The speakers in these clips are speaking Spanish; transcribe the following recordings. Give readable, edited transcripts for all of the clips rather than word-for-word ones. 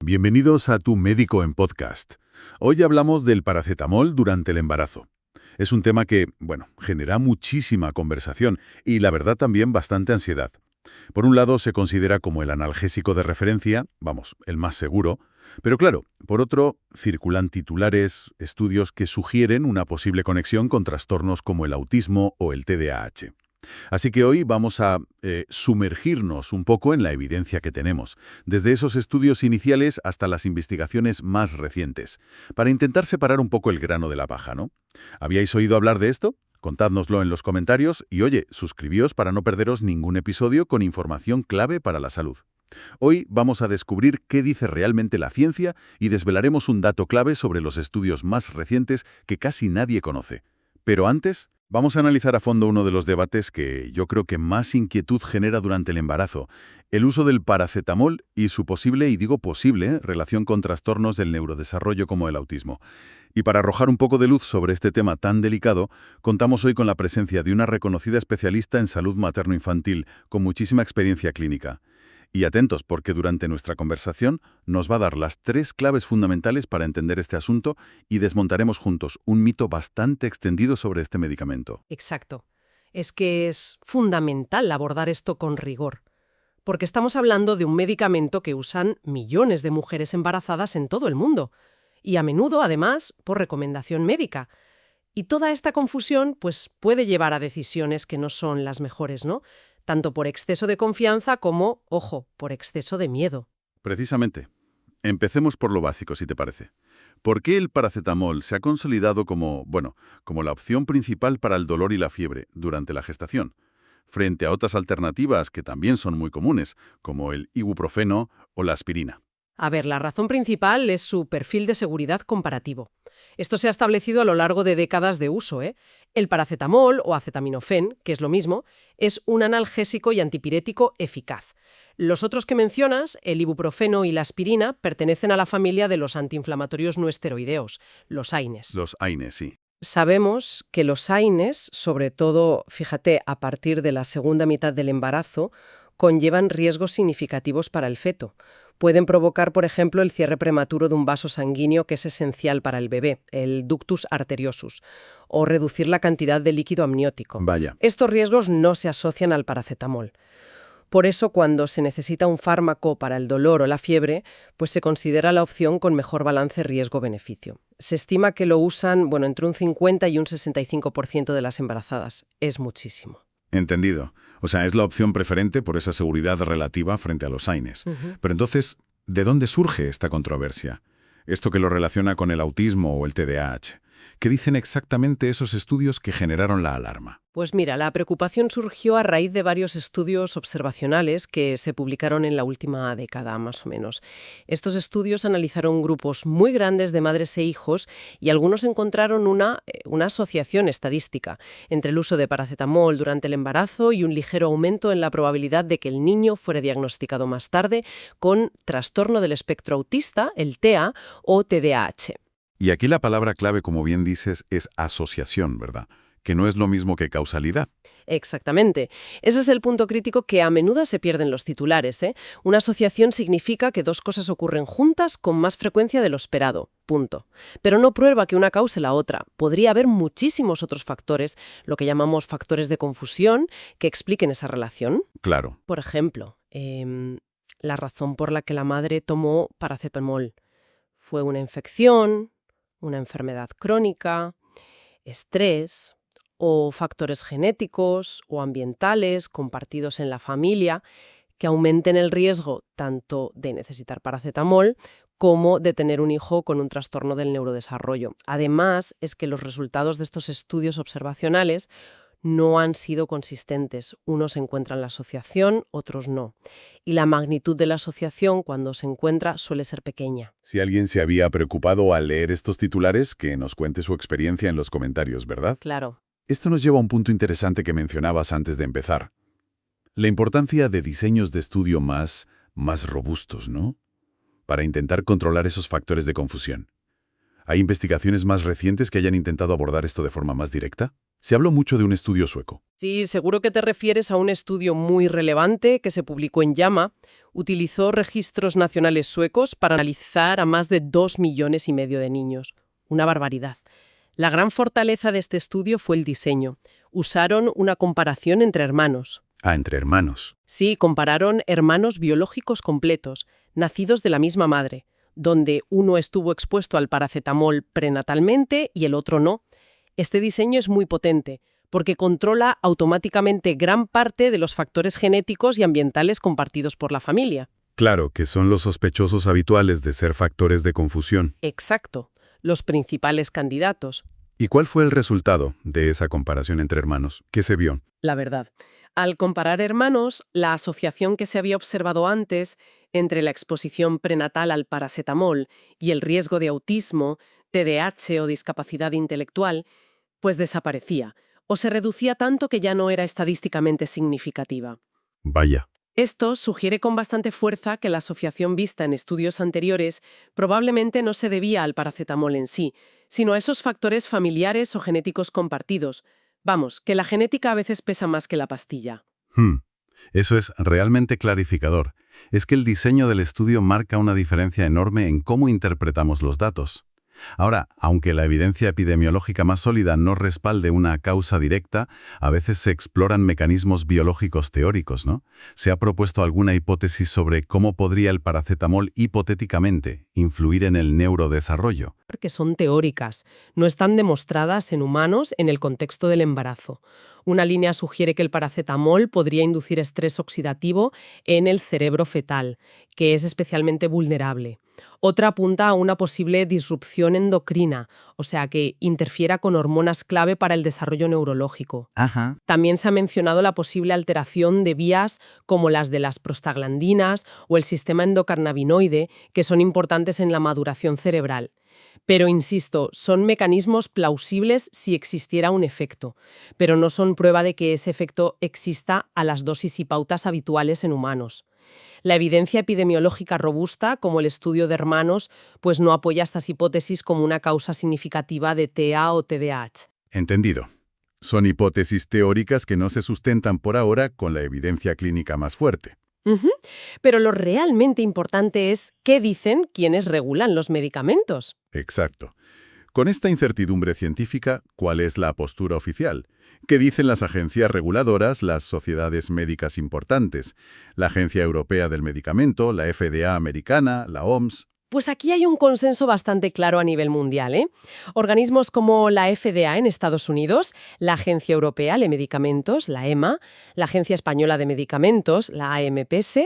Bienvenidos a Tu Médico en Podcast. Hoy hablamos del paracetamol durante el embarazo. Es un tema que, genera muchísima conversación y la verdad también bastante ansiedad. Por un lado se considera como el analgésico de referencia, el más seguro, pero claro, por otro, circulan titulares, estudios que sugieren una posible conexión con trastornos como el autismo o el TDAH. Así que hoy vamos a sumergirnos un poco en la evidencia que tenemos, desde esos estudios iniciales hasta las investigaciones más recientes, para intentar separar un poco el grano de la paja, ¿no? ¿Habíais oído hablar de esto? Contádnoslo en los comentarios y, suscribíos para no perderos ningún episodio con información clave para la salud. Hoy vamos a descubrir qué dice realmente la ciencia y desvelaremos un dato clave sobre los estudios más recientes que casi nadie conoce. Pero antes, vamos a analizar a fondo uno de los debates que yo creo que más inquietud genera durante el embarazo, el uso del paracetamol y su posible, y digo posible, relación con trastornos del neurodesarrollo como el autismo. Y para arrojar un poco de luz sobre este tema tan delicado, contamos hoy con la presencia de una reconocida especialista en salud materno-infantil con muchísima experiencia clínica. Y atentos, porque durante nuestra conversación nos va a dar las 3 claves fundamentales para entender este asunto y desmontaremos juntos un mito bastante extendido sobre este medicamento. Exacto. Es que es fundamental abordar esto con rigor, porque estamos hablando de un medicamento que usan millones de mujeres embarazadas en todo el mundo, y a menudo, además, por recomendación médica. Y toda esta confusión, puede llevar a decisiones que no son las mejores, ¿no? Tanto por exceso de confianza como, ojo, por exceso de miedo. Precisamente. Empecemos por lo básico, si te parece. ¿Por qué el paracetamol se ha consolidado como la opción principal para el dolor y la fiebre durante la gestación, frente a otras alternativas que también son muy comunes, como el ibuprofeno o la aspirina? A ver, la razón principal es su perfil de seguridad comparativo. Esto se ha establecido a lo largo de décadas de uso, ¿eh? El paracetamol o acetaminofén, que es lo mismo, es un analgésico y antipirético eficaz. Los otros que mencionas, el ibuprofeno y la aspirina, pertenecen a la familia de los antiinflamatorios no esteroideos, los AINES. Los AINES, sí. Sabemos que los AINES, sobre todo, fíjate, a partir de la segunda mitad del embarazo, conllevan riesgos significativos para el feto. Pueden provocar, por ejemplo, el cierre prematuro de un vaso sanguíneo que es esencial para el bebé, el ductus arteriosus, o reducir la cantidad de líquido amniótico. Vaya. Estos riesgos no se asocian al paracetamol. Por eso, cuando se necesita un fármaco para el dolor o la fiebre, se considera la opción con mejor balance riesgo-beneficio. Se estima que lo usan, entre un 50 y un 65% de las embarazadas. Es muchísimo. Entendido. O sea, es la opción preferente por esa seguridad relativa frente a los AINES. Pero entonces, ¿de dónde surge esta controversia? Esto que lo relaciona con el autismo o el TDAH. ¿Qué dicen exactamente esos estudios que generaron la alarma? Pues mira, la preocupación surgió a raíz de varios estudios observacionales que se publicaron en la última década, más o menos. Estos estudios analizaron grupos muy grandes de madres e hijos y algunos encontraron una asociación estadística entre el uso de paracetamol durante el embarazo y un ligero aumento en la probabilidad de que el niño fuera diagnosticado más tarde con trastorno del espectro autista, el TEA o TDAH. Y aquí la palabra clave, como bien dices, es asociación, ¿verdad? Que no es lo mismo que causalidad. Exactamente. Ese es el punto crítico que a menudo se pierde en los titulares, ¿eh? Una asociación significa que dos cosas ocurren juntas con más frecuencia de lo esperado. Punto. Pero no prueba que una cause la otra. Podría haber muchísimos otros factores, lo que llamamos factores de confusión, que expliquen esa relación. Claro. Por ejemplo, la razón por la que la madre tomó paracetamol fue una infección, una enfermedad crónica, estrés o factores genéticos o ambientales compartidos en la familia que aumenten el riesgo tanto de necesitar paracetamol como de tener un hijo con un trastorno del neurodesarrollo. Además, es que los resultados de estos estudios observacionales no han sido consistentes. Unos encuentran la asociación, otros no. Y la magnitud de la asociación, cuando se encuentra, suele ser pequeña. Si alguien se había preocupado al leer estos titulares, que nos cuente su experiencia en los comentarios, ¿verdad? Claro. Esto nos lleva a un punto interesante que mencionabas antes de empezar. La importancia de diseños de estudio más robustos, ¿no? Para intentar controlar esos factores de confusión. ¿Hay investigaciones más recientes que hayan intentado abordar esto de forma más directa? Se habló mucho de un estudio sueco. Sí, seguro que te refieres a un estudio muy relevante que se publicó en JAMA. Utilizó registros nacionales suecos para analizar a más de 2,5 millones de niños. Una barbaridad. La gran fortaleza de este estudio fue el diseño. Usaron una comparación entre hermanos. Ah, entre hermanos. Sí, compararon hermanos biológicos completos, nacidos de la misma madre, donde uno estuvo expuesto al paracetamol prenatalmente y el otro no. Este diseño es muy potente, porque controla automáticamente gran parte de los factores genéticos y ambientales compartidos por la familia. Claro, que son los sospechosos habituales de ser factores de confusión. Exacto, los principales candidatos. ¿Y cuál fue el resultado de esa comparación entre hermanos? ¿Qué se vio? La verdad. Al comparar hermanos, la asociación que se había observado antes entre la exposición prenatal al paracetamol y el riesgo de autismo, TDAH o discapacidad intelectual, pues desaparecía, o se reducía tanto que ya no era estadísticamente significativa. Vaya. Esto sugiere con bastante fuerza que la asociación vista en estudios anteriores probablemente no se debía al paracetamol en sí, sino a esos factores familiares o genéticos compartidos. Vamos, que la genética a veces pesa más que la pastilla. Eso es realmente clarificador. Es que el diseño del estudio marca una diferencia enorme en cómo interpretamos los datos. Ahora, aunque la evidencia epidemiológica más sólida no respalde una causa directa, a veces se exploran mecanismos biológicos teóricos, ¿no? ¿Se ha propuesto alguna hipótesis sobre cómo podría el paracetamol hipotéticamente influir en el neurodesarrollo? Que son teóricas, no están demostradas en humanos en el contexto del embarazo. Una línea sugiere que el paracetamol podría inducir estrés oxidativo en el cerebro fetal, que es especialmente vulnerable. Otra apunta a una posible disrupción endocrina, o sea, que interfiera con hormonas clave para el desarrollo neurológico. Ajá. También se ha mencionado la posible alteración de vías como las de las prostaglandinas o el sistema endocannabinoide, que son importantes en la maduración cerebral. Pero, insisto, son mecanismos plausibles si existiera un efecto, pero no son prueba de que ese efecto exista a las dosis y pautas habituales en humanos. La evidencia epidemiológica robusta, como el estudio de hermanos, pues no apoya estas hipótesis como una causa significativa de TEA o TDAH. Entendido. Son hipótesis teóricas que no se sustentan por ahora con la evidencia clínica más fuerte. Ujú. Pero lo realmente importante es qué dicen quienes regulan los medicamentos. Exacto. Con esta incertidumbre científica, ¿cuál es la postura oficial? ¿Qué dicen las agencias reguladoras, las sociedades médicas importantes? La Agencia Europea del Medicamento, la FDA americana, la OMS. Pues aquí hay un consenso bastante claro a nivel mundial, ¿eh? Organismos como la FDA en Estados Unidos, la Agencia Europea de Medicamentos, la EMA, la Agencia Española de Medicamentos, la AMPS,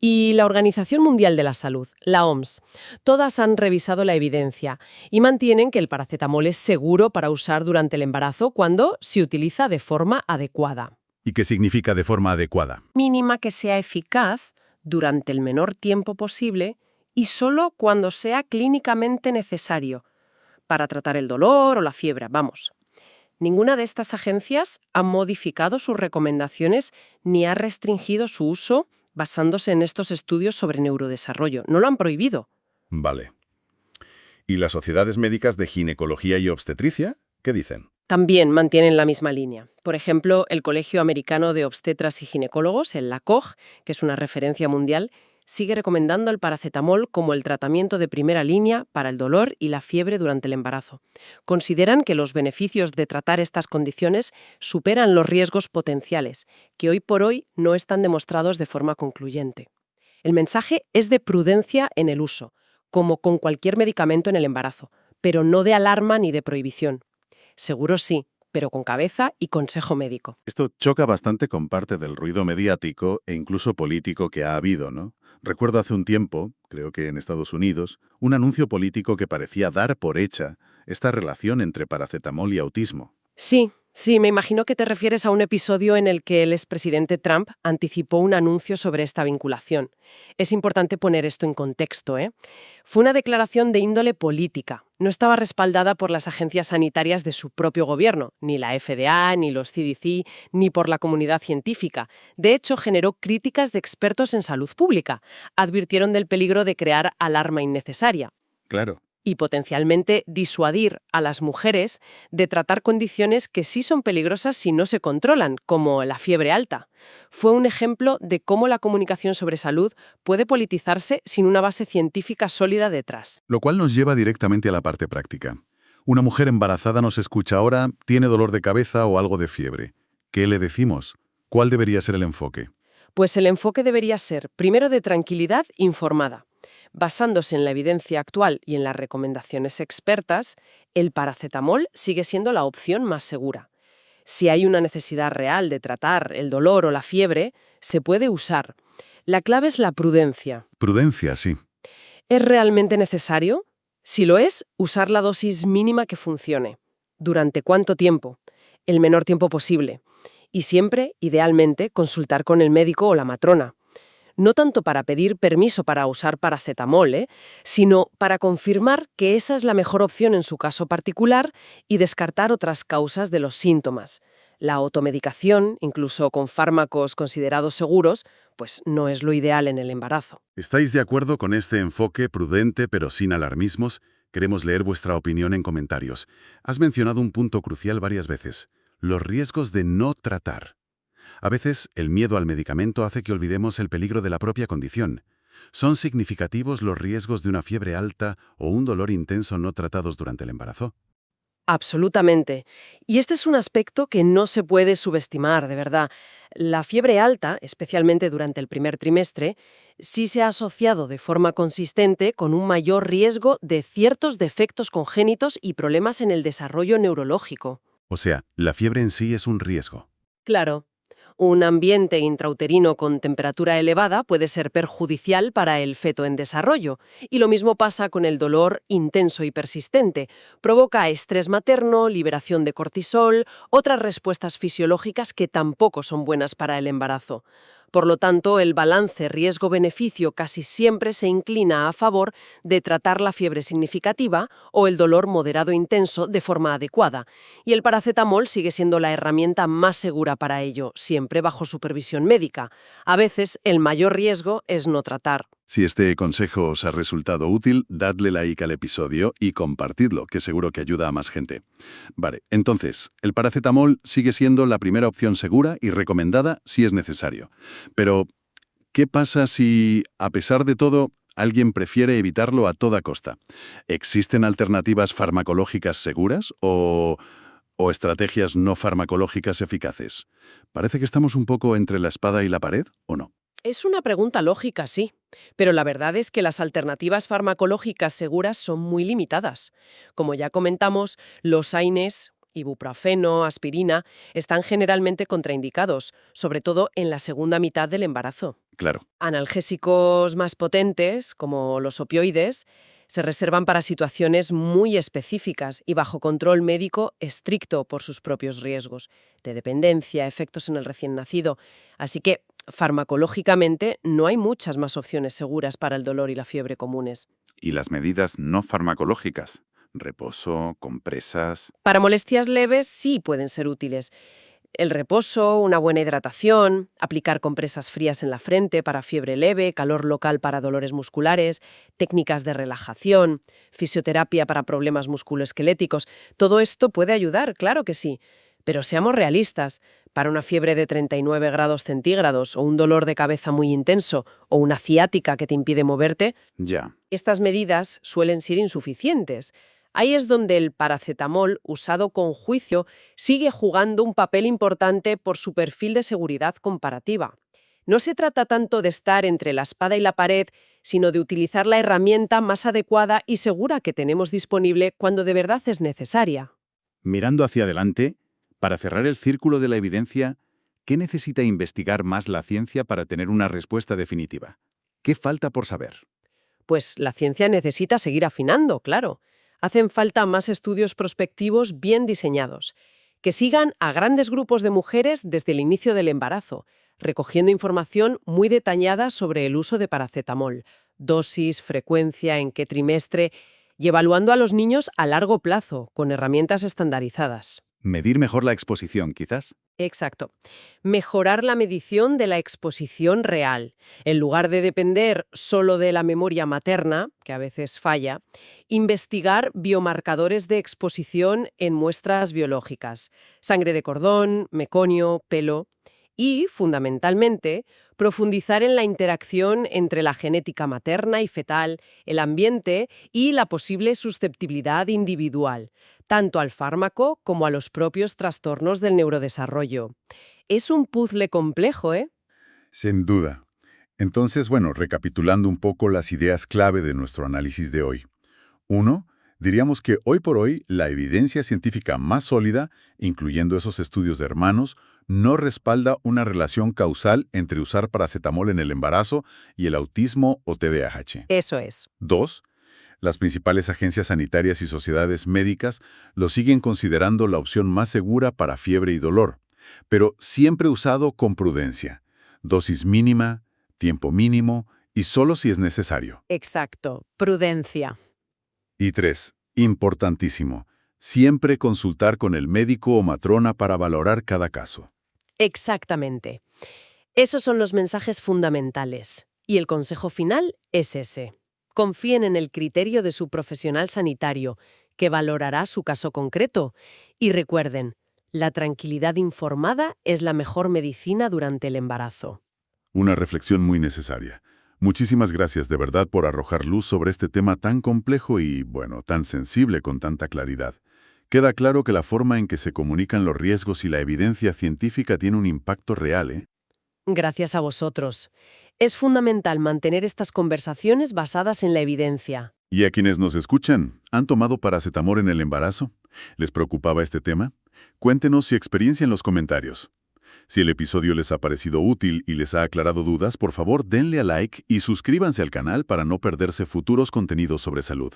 y la Organización Mundial de la Salud, la OMS. Todas han revisado la evidencia y mantienen que el paracetamol es seguro para usar durante el embarazo cuando se utiliza de forma adecuada. ¿Y qué significa de forma adecuada? Mínima que sea eficaz durante el menor tiempo posible y solo cuando sea clínicamente necesario, para tratar el dolor o la fiebre, vamos. Ninguna de estas agencias ha modificado sus recomendaciones ni ha restringido su uso basándose en estos estudios sobre neurodesarrollo. No lo han prohibido. Vale. ¿Y las sociedades médicas de ginecología y obstetricia? ¿Qué dicen? También mantienen la misma línea. Por ejemplo, el Colegio Americano de Obstetras y Ginecólogos, el LACOG, que es una referencia mundial, sigue recomendando el paracetamol como el tratamiento de primera línea para el dolor y la fiebre durante el embarazo. Consideran que los beneficios de tratar estas condiciones superan los riesgos potenciales, que hoy por hoy no están demostrados de forma concluyente. El mensaje es de prudencia en el uso, como con cualquier medicamento en el embarazo, pero no de alarma ni de prohibición. Seguro sí, pero con cabeza y consejo médico. Esto choca bastante con parte del ruido mediático e incluso político que ha habido, ¿no? Recuerdo hace un tiempo, creo que en Estados Unidos, un anuncio político que parecía dar por hecha esta relación entre paracetamol y autismo. Sí, me imagino que te refieres a un episodio en el que el expresidente Trump anticipó un anuncio sobre esta vinculación. Es importante poner esto en contexto, ¿eh? Fue una declaración de índole política. No estaba respaldada por las agencias sanitarias de su propio gobierno, ni la FDA, ni los CDC, ni por la comunidad científica. De hecho, generó críticas de expertos en salud pública. Advirtieron del peligro de crear alarma innecesaria. Claro. y potencialmente disuadir a las mujeres de tratar condiciones que sí son peligrosas si no se controlan, como la fiebre alta. Fue un ejemplo de cómo la comunicación sobre salud puede politizarse sin una base científica sólida detrás. Lo cual nos lleva directamente a la parte práctica. Una mujer embarazada nos escucha ahora, tiene dolor de cabeza o algo de fiebre. ¿Qué le decimos? ¿Cuál debería ser el enfoque? Pues el enfoque debería ser, primero, de tranquilidad informada. Basándose en la evidencia actual y en las recomendaciones expertas, el paracetamol sigue siendo la opción más segura. Si hay una necesidad real de tratar el dolor o la fiebre, se puede usar. La clave es la prudencia. Prudencia, sí. ¿Es realmente necesario? Si lo es, usar la dosis mínima que funcione. ¿Durante cuánto tiempo? El menor tiempo posible. Y siempre, idealmente, consultar con el médico o la matrona. No tanto para pedir permiso para usar paracetamol, sino para confirmar que esa es la mejor opción en su caso particular y descartar otras causas de los síntomas. La automedicación, incluso con fármacos considerados seguros, pues no es lo ideal en el embarazo. ¿Estáis de acuerdo con este enfoque prudente pero sin alarmismos? Queremos leer vuestra opinión en comentarios. Has mencionado un punto crucial varias veces: los riesgos de no tratar. A veces, el miedo al medicamento hace que olvidemos el peligro de la propia condición. ¿Son significativos los riesgos de una fiebre alta o un dolor intenso no tratados durante el embarazo? Absolutamente. Y este es un aspecto que no se puede subestimar, de verdad. La fiebre alta, especialmente durante el primer trimestre, sí se ha asociado de forma consistente con un mayor riesgo de ciertos defectos congénitos y problemas en el desarrollo neurológico. O sea, la fiebre en sí es un riesgo. Claro. Un ambiente intrauterino con temperatura elevada puede ser perjudicial para el feto en desarrollo, y lo mismo pasa con el dolor intenso y persistente. Provoca estrés materno, liberación de cortisol, otras respuestas fisiológicas que tampoco son buenas para el embarazo. Por lo tanto, el balance riesgo-beneficio casi siempre se inclina a favor de tratar la fiebre significativa o el dolor moderado intenso de forma adecuada, y el paracetamol sigue siendo la herramienta más segura para ello, siempre bajo supervisión médica. A veces, el mayor riesgo es no tratar. Si este consejo os ha resultado útil, dadle like al episodio y compartidlo, que seguro que ayuda a más gente. Vale, entonces, el paracetamol sigue siendo la primera opción segura y recomendada si es necesario. Pero, ¿qué pasa si, a pesar de todo, alguien prefiere evitarlo a toda costa? ¿Existen alternativas farmacológicas seguras o estrategias no farmacológicas eficaces? Parece que estamos un poco entre la espada y la pared, ¿o no? Es una pregunta lógica, sí, pero la verdad es que las alternativas farmacológicas seguras son muy limitadas. Como ya comentamos, los AINES, ibuprofeno, aspirina, están generalmente contraindicados, sobre todo en la segunda mitad del embarazo. Claro. Analgésicos más potentes, como los opioides, se reservan para situaciones muy específicas y bajo control médico estricto por sus propios riesgos, de dependencia, efectos en el recién nacido. Así que, farmacológicamente, no hay muchas más opciones seguras para el dolor y la fiebre comunes. ¿Y las medidas no farmacológicas? Reposo, compresas. Para molestias leves sí pueden ser útiles. El reposo, una buena hidratación, aplicar compresas frías en la frente para fiebre leve, calor local para dolores musculares, técnicas de relajación, fisioterapia para problemas musculoesqueléticos, todo esto puede ayudar, claro que sí. Pero seamos realistas, para una fiebre de 39 grados centígrados o un dolor de cabeza muy intenso o una ciática que te impide moverte, Ya. estas medidas suelen ser insuficientes. Ahí es donde el paracetamol, usado con juicio, sigue jugando un papel importante por su perfil de seguridad comparativa. No se trata tanto de estar entre la espada y la pared, sino de utilizar la herramienta más adecuada y segura que tenemos disponible cuando de verdad es necesaria. Mirando hacia adelante, para cerrar el círculo de la evidencia, ¿qué necesita investigar más la ciencia para tener una respuesta definitiva? ¿Qué falta por saber? Pues la ciencia necesita seguir afinando, claro. Hacen falta más estudios prospectivos bien diseñados, que sigan a grandes grupos de mujeres desde el inicio del embarazo, recogiendo información muy detallada sobre el uso de paracetamol, dosis, frecuencia, en qué trimestre, y evaluando a los niños a largo plazo, con herramientas estandarizadas. Medir mejor la exposición, quizás. Exacto. Mejorar la medición de la exposición real. En lugar de depender solo de la memoria materna, que a veces falla, investigar biomarcadores de exposición en muestras biológicas, sangre de cordón, meconio, pelo, y, fundamentalmente, profundizar en la interacción entre la genética materna y fetal, el ambiente y la posible susceptibilidad individual, tanto al fármaco como a los propios trastornos del neurodesarrollo. Es un puzzle complejo, ¿eh? Sin duda. Entonces, bueno, recapitulando un poco las ideas clave de nuestro análisis de hoy. Uno, diríamos que hoy por hoy la evidencia científica más sólida, incluyendo esos estudios de hermanos, no respalda una relación causal entre usar paracetamol en el embarazo y el autismo o TDAH. Eso es. 2, las principales agencias sanitarias y sociedades médicas lo siguen considerando la opción más segura para fiebre y dolor, pero siempre usado con prudencia. Dosis mínima, tiempo mínimo y solo si es necesario. Exacto. Prudencia. Y 3, importantísimo, siempre consultar con el médico o matrona para valorar cada caso. Exactamente. Esos son los mensajes fundamentales. Y el consejo final es ese. Confíen en el criterio de su profesional sanitario, que valorará su caso concreto. Y recuerden, la tranquilidad informada es la mejor medicina durante el embarazo. Una reflexión muy necesaria. Muchísimas gracias de verdad por arrojar luz sobre este tema tan complejo y, bueno, tan sensible con tanta claridad. Queda claro que la forma en que se comunican los riesgos y la evidencia científica tiene un impacto real, ¿eh? Gracias a vosotros. Es fundamental mantener estas conversaciones basadas en la evidencia. ¿Y a quienes nos escuchan, han tomado paracetamol en el embarazo? ¿Les preocupaba este tema? Cuéntenos su experiencia en los comentarios. Si el episodio les ha parecido útil y les ha aclarado dudas, por favor denle a like y suscríbanse al canal para no perderse futuros contenidos sobre salud.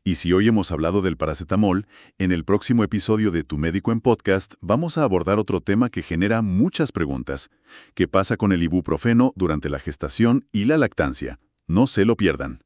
Y si hoy hemos hablado del paracetamol, en el próximo episodio de Tu Médico en Podcast vamos a abordar otro tema que genera muchas preguntas. ¿Qué pasa con el ibuprofeno durante la gestación y la lactancia? No se lo pierdan.